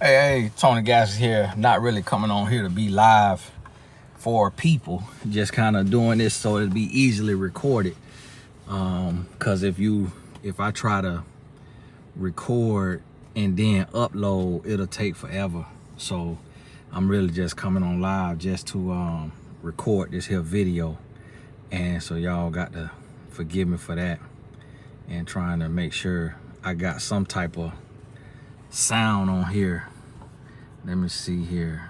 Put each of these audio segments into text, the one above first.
Hey, Tony Gas here. Not really coming on here to be live for people. Just kind of doing this so it'll be easily recorded. Cause if I try to record and then upload, it'll take forever. So I'm really just coming on live just to record this here video. And so y'all got to forgive me for that. And trying to make sure I got some type of sound on here. Let me see here.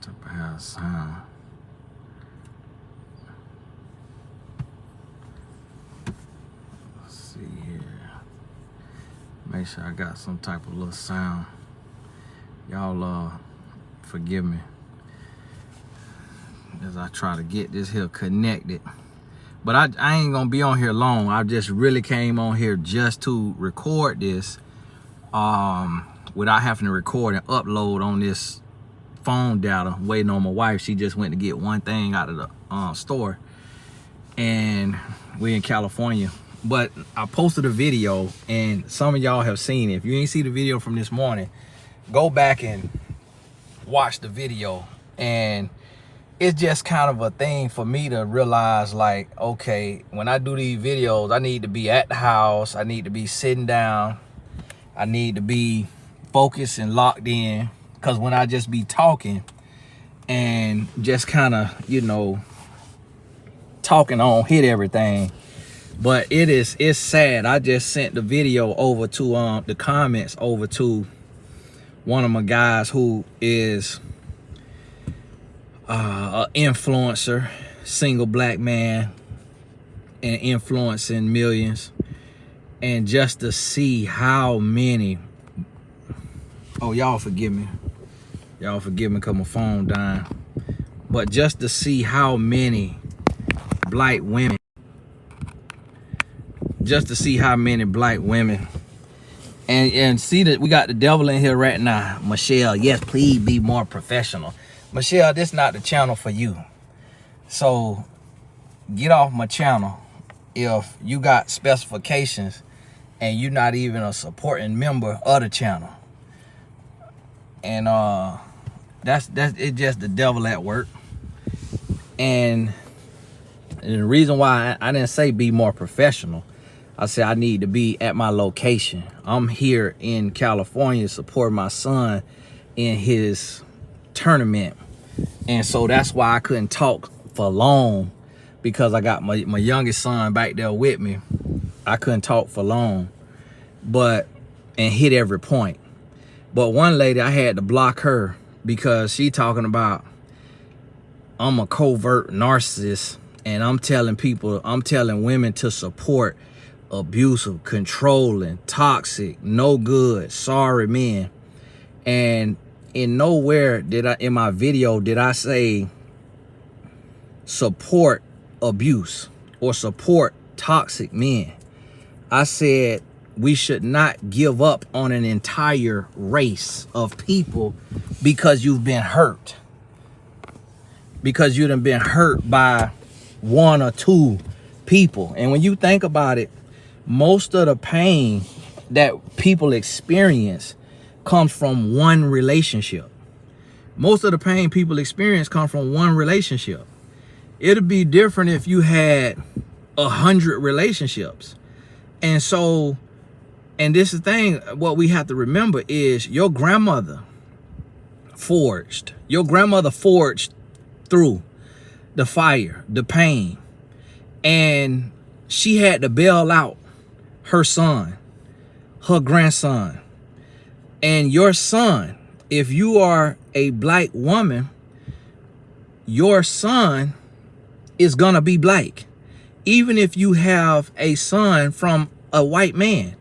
Type of house sound. Let's see here. Make sure I got some type of little sound. Y'all forgive me as I try to get this here connected. But I ain't gonna be on here long. I just really came on here just to record this without having to record and upload on this phone data, waiting on my wife. She just went to get one thing out of the store, and we in California. But I posted a video, and some of y'all have seen it. If you ain't see the video from this morning, go back and watch the video. And it's just kind of a thing for me to realize, like, okay, when I do these videos, I need to be at the house. I need to be sitting down. I need to be focused and locked in. Because when I just be talking and just kind of, you know, talking on hit everything. But it's sad. I just sent the video over to the comments over to one of my guys who is an influencer, single black man, and influencing millions. And just to see how many, oh, y'all forgive me because my phone dying. But just to see how many black women, and see that we got the devil in here right now. Michelle, yes, please be more professional. Michelle, this not the channel for you. So get off my channel if you got specifications and you're not even a supporting member of the channel. And that's it's just the devil at work. And the reason why I didn't say be more professional, I said I need to be at my location. I'm here in California supporting my son in his tournament. And so that's why I couldn't talk for long, because I got my youngest son back there with me. I couldn't talk for long, and hit every point. But one lady, I had to block her because she talking about I'm a covert narcissist, and I'm telling women to support abusive, controlling, toxic, no good, sorry men. And in nowhere in my video did I say support abuse or support toxic men. I said we should not give up on an entire race of people because you've been hurt. Because you done been hurt by one or two people. And when you think about it, most of the pain that people experience comes from one relationship. Most of the pain people experience comes from one relationship. It'd be different if you had 100 relationships. And so, and this is the thing, what we have to remember is your grandmother forged through the fire, the pain, and she had to bail out her son, her grandson, and your son. If you are a black woman, your son is gonna be black. Even if you have a son from a white man,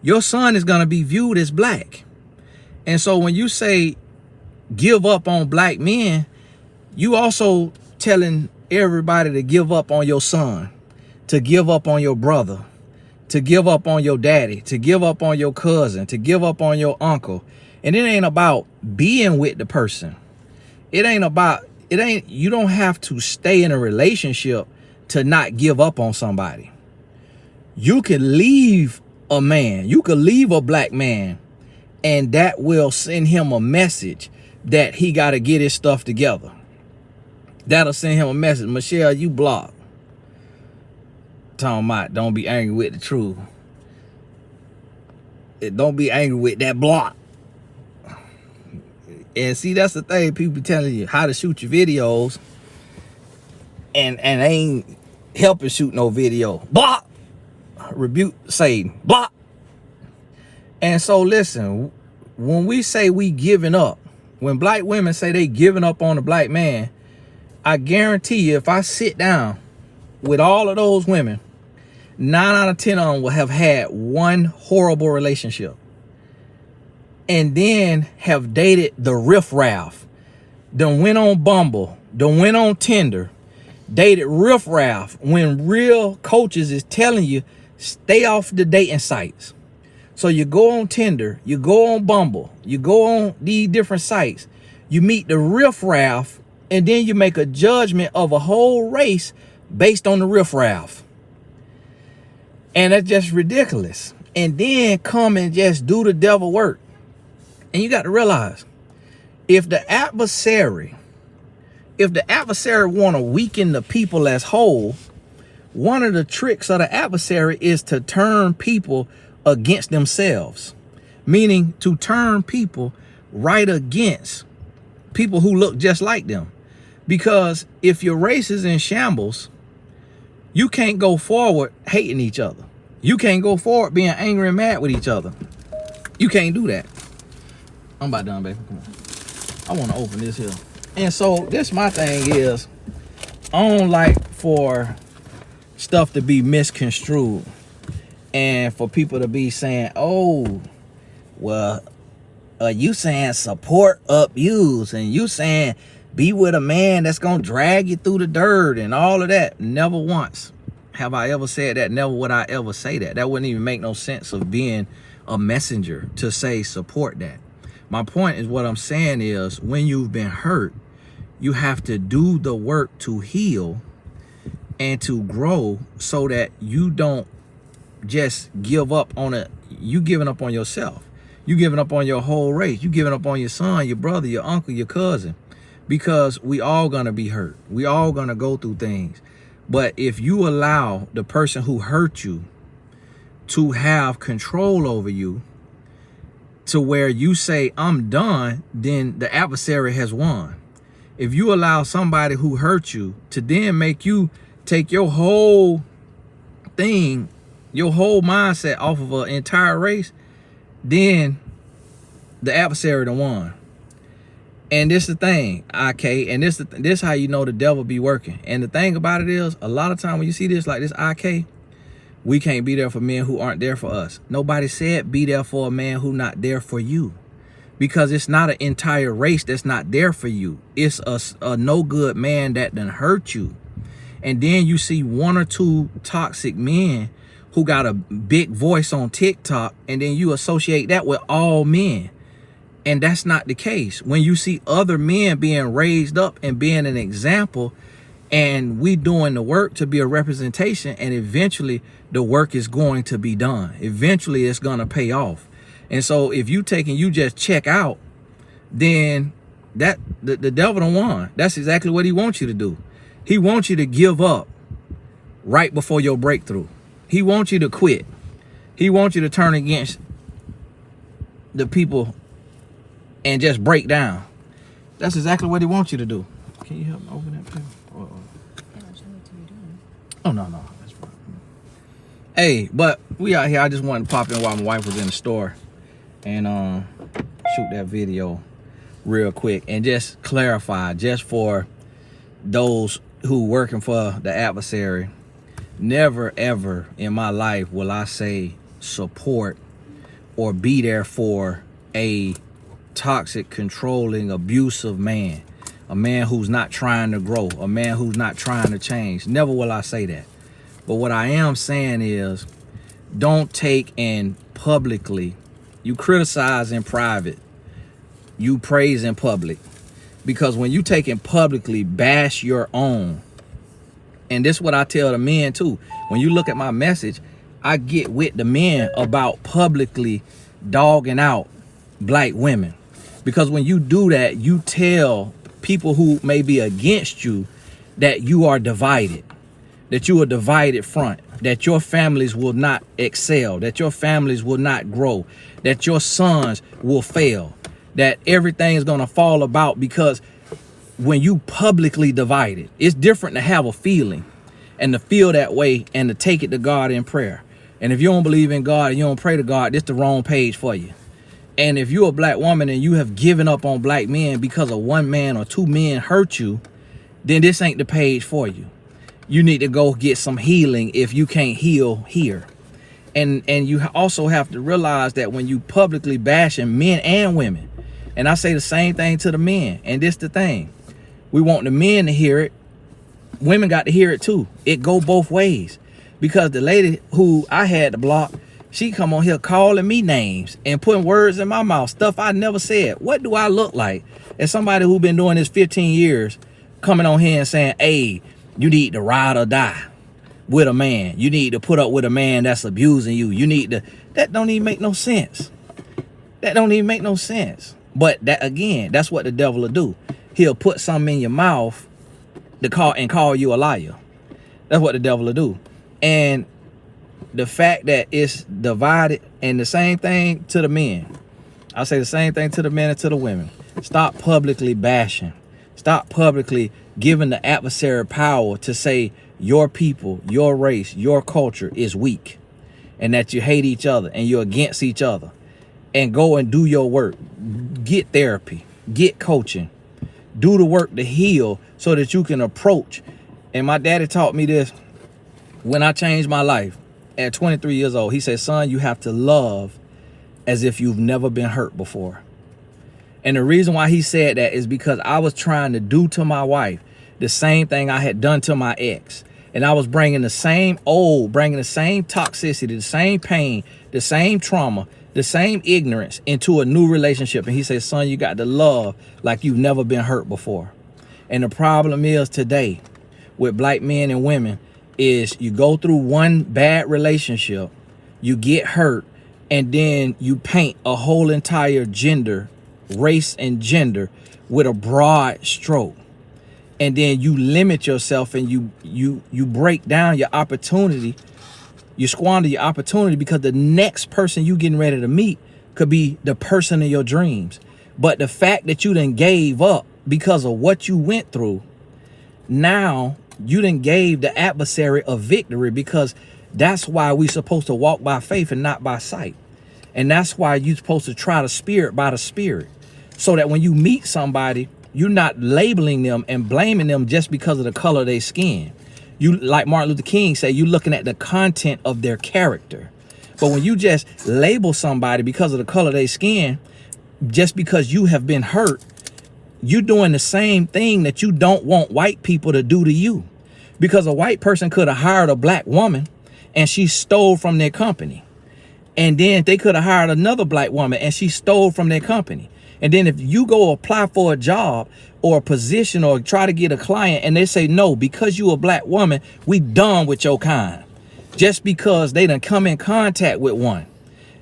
your son is gonna be viewed as black. And so when you say give up on black men, you also telling everybody to give up on your son, to give up on your brother, to give up on your daddy, to give up on your cousin, to give up on your uncle. And it ain't about being with the person. You don't have to stay in a relationship to not give up on somebody. You could leave a man, you could leave a black man And that will send him a message that he got to get his stuff together. That'll send him a message. Michelle, you blocked. Talking about don't be angry with the truth. Don't be angry with that block. And see, that's the thing. People be telling you how to shoot your videos. And they ain't helping shoot no video. Block. Rebuke Satan. Block. And so listen, when we say we giving up, when black women say they giving up on a black man, I guarantee you if I sit down with all of those women, 9 out of 10 of them will have had one horrible relationship. And then have dated the riffraff. Done went on Bumble. Done went on Tinder. Dated riffraff when real coaches is telling you stay off the dating sites. So you go on Tinder, you go on Bumble, you go on these different sites, you meet the riffraff, and then you make a judgment of a whole race based on the riffraff. And that's just ridiculous. And then come and just do the devil work. And you got to realize, if the adversary want to weaken the people as whole, one of the tricks of the adversary is to turn people against themselves, meaning to turn people right against people who look just like them. Because if your race is in shambles, you can't go forward hating each other. You can't go forward being angry and mad with each other. You can't do that. I'm about done, baby. Come on. I want to open this here. And so this my thing is, I don't like for stuff to be misconstrued. And for people to be saying, oh, well, you saying support abuse, and you saying be with a man that's going to drag you through the dirt and all of that. Never once have I ever said that. Never would I ever say that. That wouldn't even make no sense of being a messenger to say support that. My point is, what I'm saying is, when you've been hurt, you have to do the work to heal and to grow so that you don't just give up on it. You giving up on yourself. You giving up on your whole race. You giving up on your son, your brother, your uncle, your cousin, because we all gonna be hurt. We all gonna go through things. But if you allow the person who hurt you to have control over you to where you say, I'm done, then the adversary has won. If you allow somebody who hurt you to then make you take your whole thing, your whole mindset off of an entire race, then the adversary done won. And this the thing, IK, and this how you know the devil be working. And the thing about it is, a lot of time when you see this like this, IK, we can't be there for men who aren't there for us. Nobody said be there for a man who not there for you. Because it's not an entire race that's not there for you. It's a no good man that done hurt you. And then you see 1 or 2 toxic men who got a big voice on TikTok, and then you associate that with all men. And that's not the case. When you see other men being raised up and being an example, and we doing the work to be a representation, and eventually the work is going to be done. Eventually it's going to pay off. And so if you just check out, then that the devil done won. That's exactly what he wants you to do. He wants you to give up right before your breakthrough. He wants you to quit. He wants you to turn against the people and just break down. That's exactly what he wants you to do. Can you help me open that, please? Oh, no. That's fine. Hey, but we out here. I just wanted to pop in while my wife was in the store and shoot that video real quick and just clarify, just for those who working for the adversary. Never ever in my life will I say support or be there for a toxic, controlling, abusive man. A man who's not trying to grow. A man who's not trying to change. Never will I say that. But what I am saying is, don't take and publicly, you criticize in private, you praise in public. Because when you take and publicly bash your own, and this is what I tell the men too. When you look at my message, I get with the men about publicly dogging out black women. Because when you do that, you tell people who may be against you that you are divided, that you are divided front, that your families will not excel, that your families will not grow, that your sons will fail, that everything is going to fall about. Because when you publicly divided, it's different to have a feeling and to feel that way and to take it to God in prayer. And if you don't believe in God and you don't pray to God, this is the wrong page for you. And if you're a black woman and you have given up on black men because of one man or two men hurt you, then this ain't the page for you. You need to go get some healing if you can't heal here. And you also have to realize that when you publicly bashing men and women, and I say the same thing to the men, and this the thing, we want the men to hear it, women got to hear it too. It go both ways. Because the lady who I had to block, she come on here calling me names and putting words in my mouth, stuff I never said. What do I look like as somebody who been doing this 15 years coming on here and saying, hey, you need to ride or die with a man. You need to put up with a man that's abusing you. You need to, that don't even make no sense. That don't even make no sense. But that, again, that's what the devil will do. He'll put something in your mouth to call you a liar. That's what the devil will do. And the fact that it's divided, and the same thing to the men. I say the same thing to the men and to the women. Stop publicly bashing. Stop publicly giving the adversary power to say your people, your race, your culture is weak, and that you hate each other and you're against each other. And go and do your work. Get therapy. Get coaching. Do the work to heal so that you can approach. And my daddy taught me this when I changed my life at 23 years old. He said, son, you have to love as if you've never been hurt before. And the reason why he said that is because I was trying to do to my wife the same thing I had done to my ex. And I was bringing the same toxicity, the same pain, the same trauma, the same ignorance into a new relationship. And he said, son, you got to love like you've never been hurt before. And the problem is today with black men and women is you go through one bad relationship, you get hurt, and then you paint a whole entire gender, race and gender with a broad stroke. And then you limit yourself and you break down your opportunity. You squander your opportunity because the next person you getting ready to meet could be the person of your dreams. But the fact that you done gave up because of what you went through, now you done gave the adversary a victory, because that's why we supposed to walk by faith and not by sight. And that's why you're supposed to try the spirit by the spirit, so that when you meet somebody, you're not labeling them and blaming them just because of the color of their skin. You, like Martin Luther King said, you're looking at the content of their character. But when you just label somebody because of the color of their skin, just because you have been hurt, you're doing the same thing that you don't want white people to do to you. Because a white person could have hired a black woman and she stole from their company. And then they could have hired another black woman and she stole from their company. And then if you go apply for a job or a position or try to get a client and they say, no, because you a black woman, we done with your kind. Just because they done come in contact with one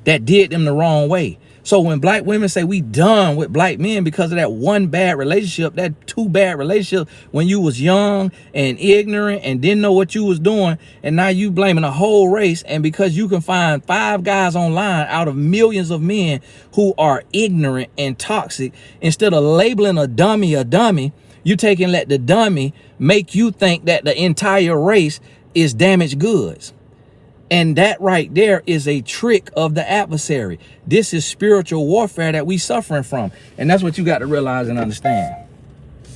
that did them the wrong way. So when black women say we done with black men because of that one bad relationship, that two bad relationships when you was young and ignorant and didn't know what you was doing, and now you blaming a whole race, and because you can find 5 guys online out of millions of men who are ignorant and toxic, instead of labeling a dummy, you take and let the dummy make you think that the entire race is damaged goods. And that right there is a trick of the adversary. This is spiritual warfare that we suffering from. And that's what you got to realize and understand.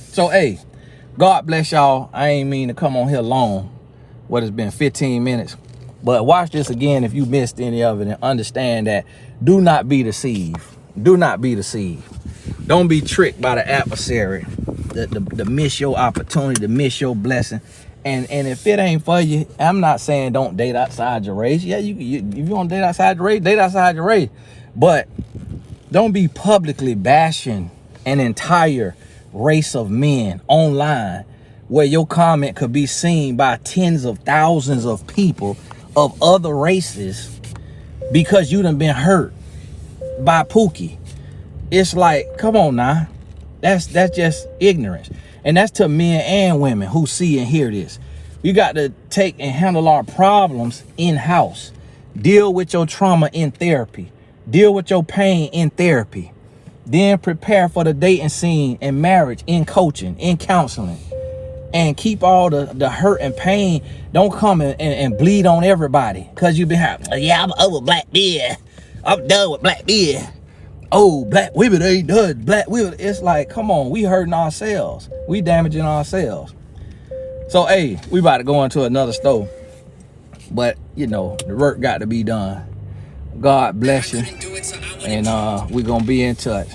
So, hey, God bless y'all. I ain't mean to come on here long. What has been 15 minutes. But watch this again if you missed any of it, and understand that do not be deceived. Do not be deceived. Don't be tricked by the adversary to miss your opportunity, to miss your blessing. And if it ain't for you, I'm not saying don't date outside your race. Yeah, if you want to date outside your race, date outside your race. But don't be publicly bashing an entire race of men online where your comment could be seen by tens of thousands of people of other races because you done been hurt by Pookie, it's like, come on now. That's just ignorance. And that's to men and women who see and hear this. You got to take and handle our problems in-house. Deal with your trauma in therapy. Deal with your pain in therapy. Then prepare for the dating scene and marriage in coaching, in counseling. And keep all the hurt and pain. Don't come and bleed on everybody. Because you been having, yeah, I'm over black men. I'm done with black men. Oh, black women ain't done. Black women. It's like, come on, we hurting ourselves. We damaging ourselves. So, hey, we about to go into another store. But, you know, the work got to be done. God bless you. And we're going to be in touch.